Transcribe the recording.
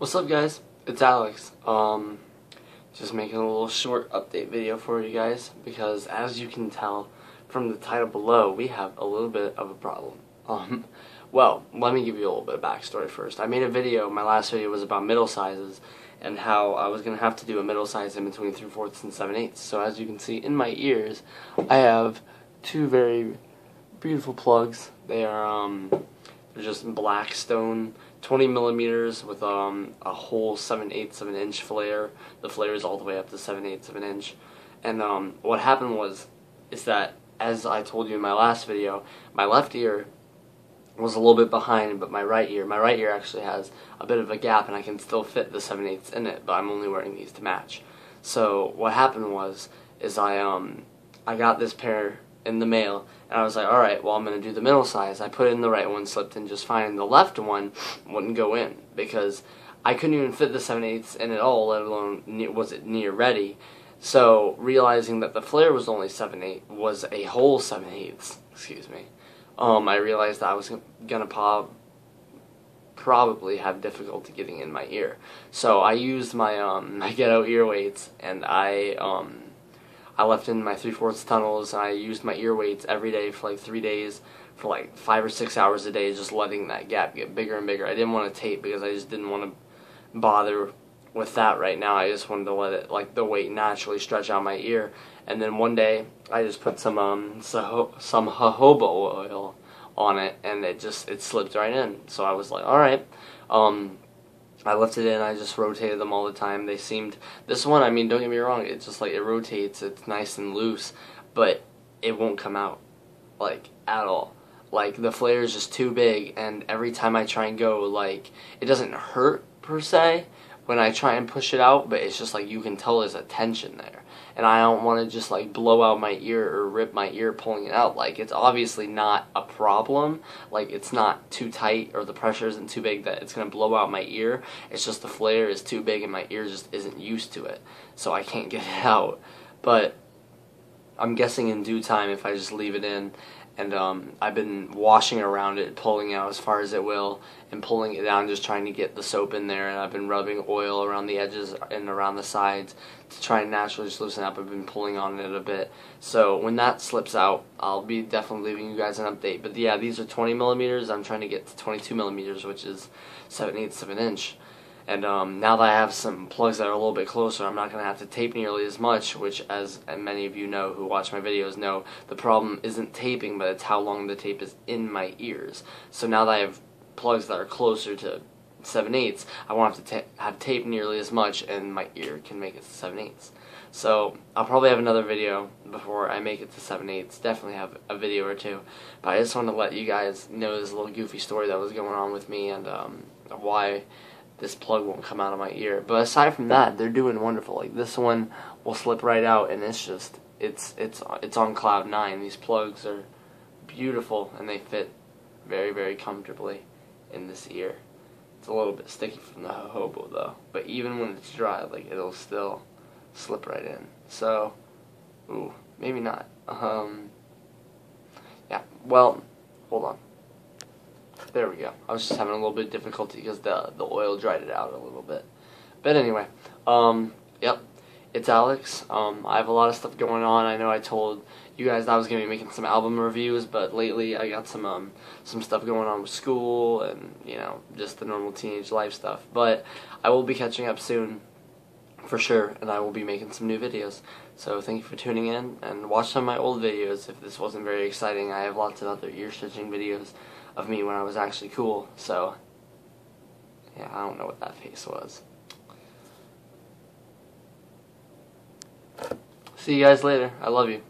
What's up, guys? It's Alex. Just making a little short update video for you guys because, as you can tell from the title below, we have a little bit of a problem. Well, let me give you a little bit of backstory first. I made a video. My last video was about middle sizes and how I was gonna have to do a middle size in between 3/4 and 7/8. So, as you can see in my ears, I have two very beautiful plugs. They are they're just black stone 20 millimeters with a whole 7/8 of an inch flare. The flare is all the way up to 7/8 of an inch. And what happened is that, as I told you in my last video, my left ear was a little bit behind, but my right ear actually has a bit of a gap, and I can still fit the 7/8 in it, but I'm only wearing these to match. So what happened is I got this pair in the mail, and I was like, alright, well, I'm going to do the middle size. I put in the right one, slipped in just fine, and the left one wouldn't go in, because I couldn't even fit the 7/8 in at all, let alone was it near ready. So, realizing that the flare was only 7/8, was a whole 7/8, excuse me, I realized that I was going to probably have difficulty getting in my ear. So I used my my ghetto ear weights, and I left in my 3/4 tunnels, and I used my ear weights every day for like 3 days, for like 5 or 6 hours a day, just letting that gap get bigger and bigger. I didn't want to tape because I just didn't want to bother with that right now. I just wanted to let it, like, the weight naturally stretch out my ear. And then one day I just put some jojoba oil on it, and it slipped right in. So I was like, all right. I left it in, I just rotated them all the time. They seemed, this one, I mean, don't get me wrong, it's just like, it rotates, it's nice and loose, but it won't come out, like, at all. Like, the flare is just too big, and every time I try and go, like, it doesn't hurt, per se, when I try and push it out, but it's just like, you can tell there's a tension there. And I don't want to just like blow out my ear or rip my ear pulling it out. Like, it's obviously not a problem. Like, it's not too tight or the pressure isn't too big that it's going to blow out my ear. It's just the flare is too big and my ear just isn't used to it. So I can't get it out. But I'm guessing in due time, if I just leave it in, and I've been washing around it, pulling it out as far as it will, and pulling it down, just trying to get the soap in there, and I've been rubbing oil around the edges and around the sides to try and naturally just loosen up. I've been pulling on it a bit. So when that slips out, I'll be definitely leaving you guys an update. But yeah, these are 20 millimeters. I'm trying to get to 22 millimeters, which is 7/8 of an inch. And now that I have some plugs that are a little bit closer, I'm not going to have to tape nearly as much, which, as many of you know who watch my videos know, the problem isn't taping, but it's how long the tape is in my ears. So now that I have plugs that are closer to 7/8, I won't have to have tape nearly as much, and my ear can make it to 7/8. So I'll probably have another video before I make it to 7/8. Definitely have a video or two. But I just want to let you guys know this little goofy story that was going on with me, and why this plug won't come out of my ear. But aside from that, they're doing wonderful. Like, this one will slip right out, and it's just it's on cloud 9. These plugs are beautiful, and they fit very, very comfortably in this ear. It's a little bit sticky from the jojoba though, but even when it's dry, like, it'll still slip right in. So, ooh, maybe not. Yeah. Well, hold on. There we go. I was just having a little bit of difficulty because the oil dried it out a little bit. But anyway, yep, it's Alex. I have a lot of stuff going on. I know I told you guys that I was going to be making some album reviews, but lately I got some stuff going on with school and, you know, just the normal teenage life stuff. But I will be catching up soon, for sure, and I will be making some new videos. So thank you for tuning in, and watch some of my old videos if this wasn't very exciting. I have lots of other ear stitching videos of me when I was actually cool. So yeah, I don't know what that face was. See you guys later. I love you.